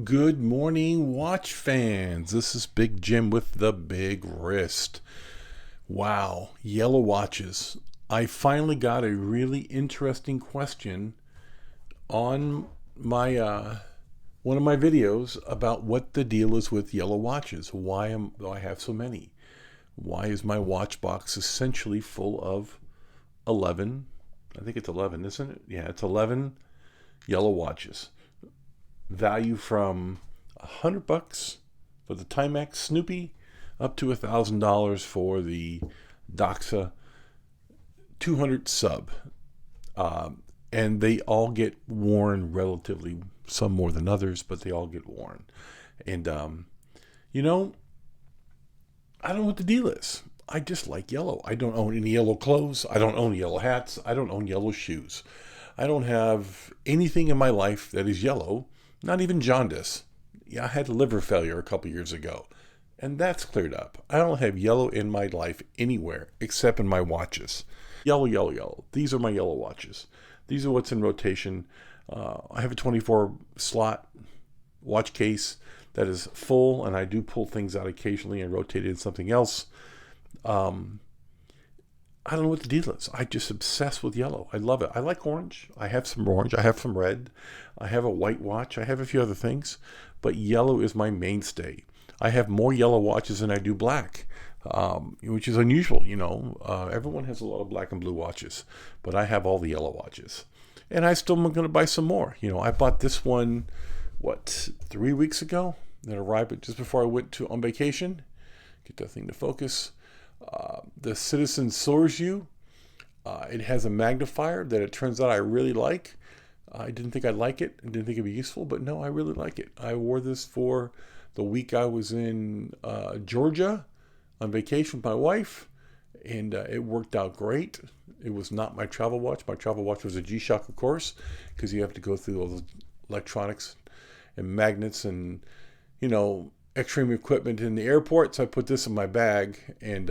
Good morning, watch fans. This is Big Jim with the Big Wrist. Wow, yellow watches. I finally got a really interesting question on my one of my videos about what the deal is with yellow watches. Do I have so many? Why is my watch box essentially full of 11? I think it's 11, isn't it? Yeah, it's 11 yellow watches. Value from $100 for the Timex Snoopy up to $1,000 for the Doxa 200 sub. And they all get worn relatively, some more than others, but they all get worn. And, you know, I don't know what the deal is. I just like yellow. I don't own any yellow clothes. I don't own yellow hats. I don't own yellow shoes. I don't have anything in my life that is yellow, not even jaundice. Yeah, I had liver failure a couple years ago, and that's cleared up. I don't have yellow in my life anywhere except in my watches. Yellow, yellow, yellow. These are my yellow watches. These are what's in rotation. I have a 24 slot watch case that is full, and I do pull things out occasionally and rotate it in something else. I don't know what the deal is. I just obsessed with yellow. I love it. I like orange. I have some orange. I have some red. I have a white watch. I have a few other things, but yellow is my mainstay. I have more yellow watches than I do black, which is unusual. Everyone has a lot of black and blue watches, but I have all the yellow watches, and I still am going to buy some more. I bought this one, 3 weeks ago? That arrived just before I went on vacation. Get that thing to focus. The Citizen Sorju. It has a magnifier that it turns out I really like. I didn't think I'd like it. I didn't think it'd be useful, but no, I really like it. I wore this for the week I was in Georgia on vacation with my wife, and it worked out great. It was not my travel watch. My travel watch was a G-Shock, of course, because you have to go through all the electronics and magnets and, extreme equipment in the airport. So I put this in my bag and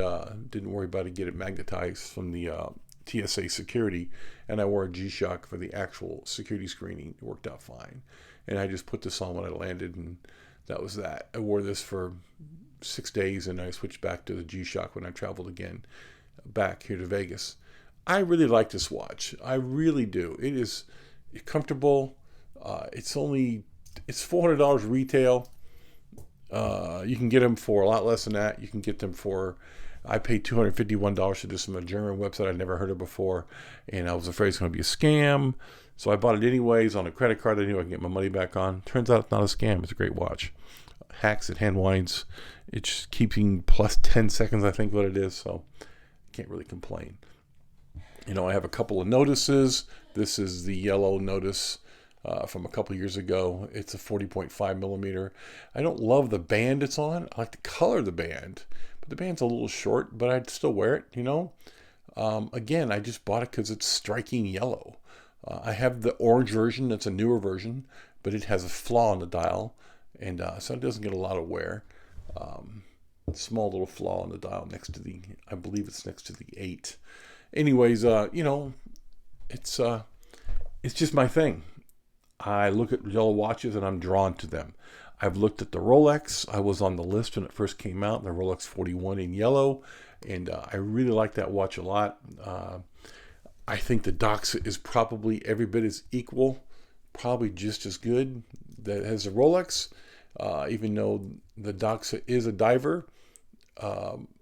didn't worry about it, get it magnetized from the TSA security. And I wore a G-Shock for the actual security screening. It worked out fine. And I just put this on when I landed, and that was that. I wore this for 6 days, and I switched back to the G-Shock when I traveled again back here to Vegas. I really like this watch. I really do. It is comfortable. It's $400 retail. You can get them for a lot less than that. You can get them I paid $251 for this from a German website I'd never heard of before, and I was afraid it's going to be a scam. So I bought it anyways on a credit card I knew I could get my money back on. Turns out it's not a scam. It's a great watch. Hacks at hand winds. It's keeping plus 10 seconds, I think what it is, so can't really complain. I have a couple of notices. This is the yellow notice from a couple years ago. It's a 40.5 millimeter. I don't love the band it's on. I like the color of the band, but the band's a little short, but I'd still wear it, Again, I just bought it because it's striking yellow. I have the orange version. That's a newer version, but it has a flaw in the dial, and so it doesn't get a lot of wear. Small little flaw in the dial I believe it's next to the 8. Anyways, it's just my thing. I look at yellow watches and I'm drawn to them. I've looked at the Rolex. I was on the list when it first came out, the Rolex 41 in yellow, and I really like that watch a lot. I think the Doxa is probably every bit as equal, probably just as good as a Rolex, even though the Doxa is a diver.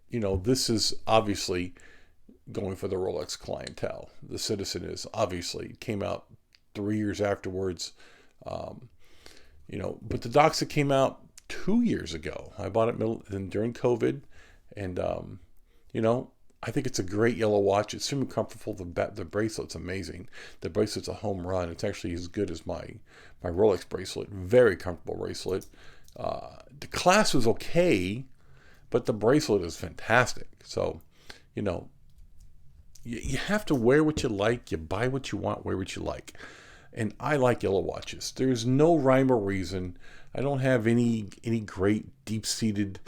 This is obviously going for the Rolex clientele. The Citizen came out 3 years afterwards. But the Doxa came out 2 years ago. I bought it during COVID, and I think it's a great yellow watch. It's super comfortable. The bracelet's amazing. The bracelet's a home run. It's actually as good as my Rolex bracelet. Very comfortable bracelet. The clasp was okay, but the bracelet is fantastic. So, you have to wear what you like. You buy what you want, wear what you like. And I like yellow watches. There's no rhyme or reason. I don't have any great deep-seated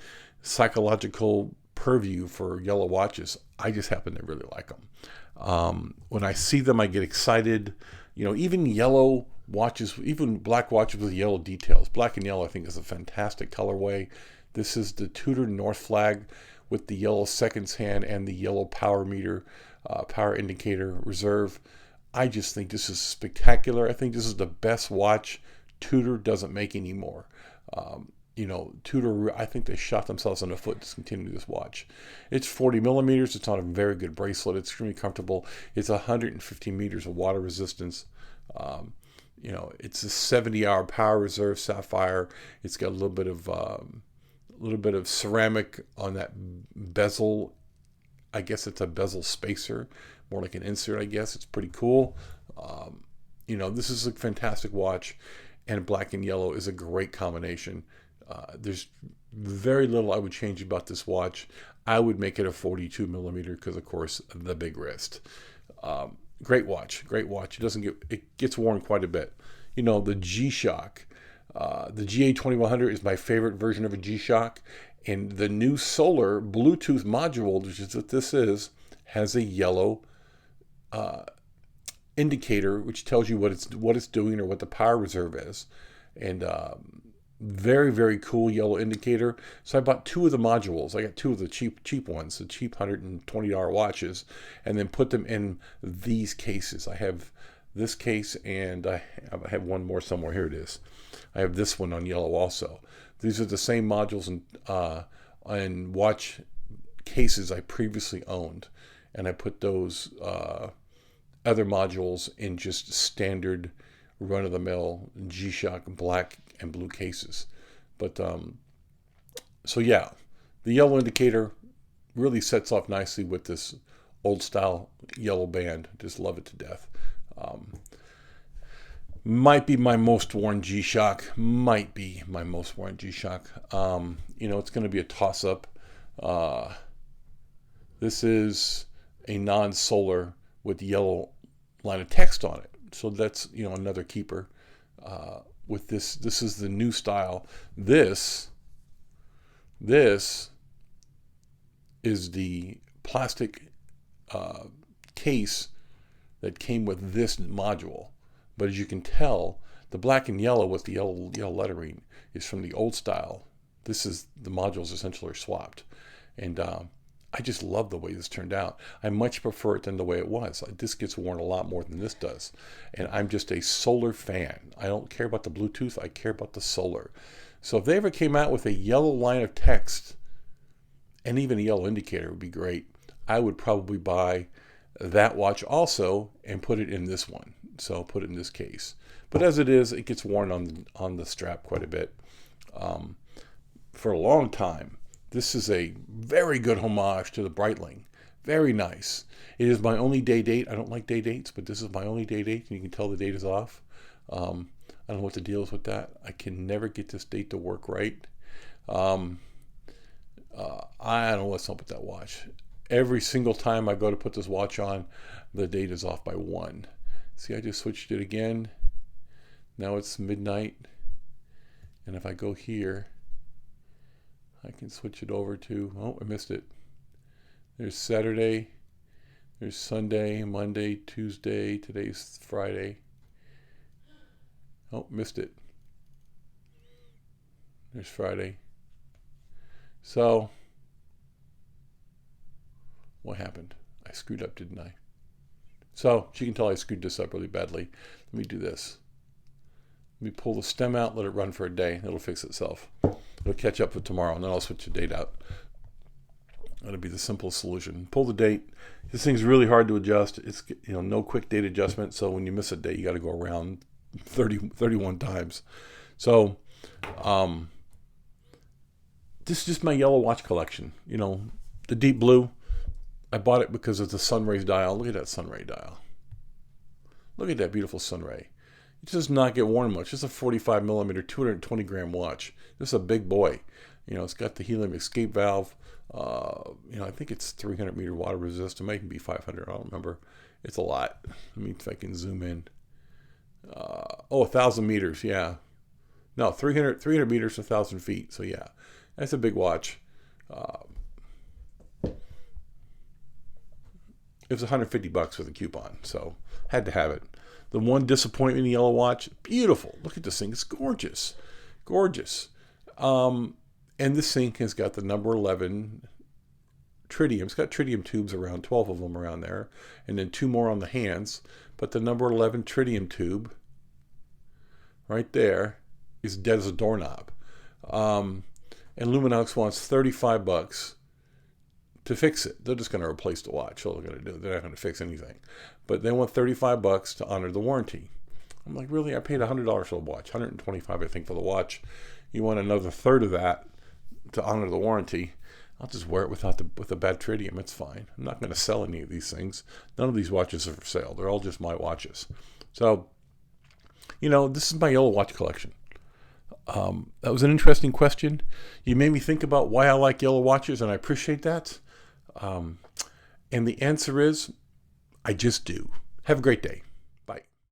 psychological purview for yellow watches. I just happen to really like them. When I see them, I get excited. Even yellow watches, even black watches with yellow details. Black and yellow, I think, is a fantastic colorway. This is the Tudor North Flag with the yellow seconds hand and the yellow power meter, power indicator reserve. I just think this is spectacular. I think this is the best watch Tudor doesn't make anymore. Tudor, I think they shot themselves in the foot discontinuing this watch. It's 40 millimeters. It's on a very good bracelet. It's extremely comfortable. It's 150 meters of water resistance. It's a 70-hour power reserve sapphire. It's got a little bit of ceramic on that bezel. I guess it's a bezel spacer, more like an insert. I guess it's pretty cool. This is a fantastic watch, and black and yellow is a great combination. There's very little I would change about this watch. I would make it a 42 millimeter because, of course, the big wrist. Great watch. It gets worn quite a bit. The G-Shock, the GA2100 is my favorite version of a G-Shock, and the new Solar Bluetooth module, which is what this is, has a yellow indicator which tells you what it's doing or what the power reserve is, and very, very cool yellow indicator. So I bought two of the modules. I got two of the cheap ones, the cheap $120 watches, and then put them in these cases. I have this case, and I have one more somewhere. Here it is. I have this one on yellow also. These are the same modules and watch cases I previously owned, and I put those other modules in just standard run-of-the-mill G-Shock black and blue cases. But so yeah, the yellow indicator really sets off nicely with this old style yellow band. Just love it to death. Might be my most worn G-Shock. It's going to be a toss-up. This is a non-solar with yellow line of text on it. So that's, another keeper. With this is the new style. This is the plastic case that came with this module. But as you can tell, the black and yellow with the yellow lettering is from the old style. The modules essentially are swapped. And I just love the way this turned out. I much prefer it than the way it was. This gets worn a lot more than this does. And I'm just a solar fan. I don't care about the Bluetooth. I care about the solar. So if they ever came out with a yellow line of text and even a yellow indicator would be great. I would probably buy that watch also and put it in this one. So put it in this case. But as it is, it gets worn on the strap quite a bit for a long time. This is a very good homage to the Breitling. Very nice. It is my only day date. I don't like day dates, but this is my only day date, and you can tell the date is off. I don't know what the deal is with that. I can never get this date to work right. I don't know what's up with that watch. Every single time I go to put this watch on, the date is off by 1. See, I just switched it again. Now it's midnight. And if I go here, I can switch it over to, oh, I missed it. There's Saturday, there's Sunday, Monday, Tuesday, today's Friday. Oh, missed it. There's Friday. So, what happened? I screwed up, didn't I? So, you can tell I screwed this up really badly. Let me do this. Let me pull the stem out, let it run for a day. It'll fix itself. It'll catch up with tomorrow, and then I'll switch the date out. That'll be the simplest solution. Pull the date. This thing's really hard to adjust. It's no quick date adjustment, so when you miss a date, you got to go around 31 times. So, this is just my yellow watch collection. The deep blue. I bought it because of the Sunrays dial. Look at that Sunray dial. Look at that beautiful Sunray. It does not get worn much. It's a 45 millimeter, 220 gram watch. This is a big boy. It's got the helium escape valve. I think it's 300 meter water resist. It might even be 500. I don't remember. It's a lot. Let me if I can zoom in. 1,000 meters. Yeah. No, 300 meters, 1,000 feet. So yeah, that's a big watch. It was $150 with a coupon, so had to have it. The one disappointment in the yellow watch, beautiful. Look at this thing. It's gorgeous. Gorgeous. And this thing has got the number 11 tritium. It's got tritium tubes around, 12 of them around there, and then 2 more on the hands. But the number 11 tritium tube right there is dead as a doorknob. And Luminox wants $35 to fix it. They're just going to replace the watch. All they're going to do. They're not going to fix anything. But they want $35 to honor the warranty. I'm like, really? I paid $100 for the watch, $125 I think for the watch. You want another third of that to honor the warranty? I'll just wear it with the bad tritium. It's fine. I'm not going to sell any of these things. None of these watches are for sale. They're all just my watches. So, this is my yellow watch collection. That was an interesting question. You made me think about why I like yellow watches, and I appreciate that. And the answer is, I just do. Have a great day.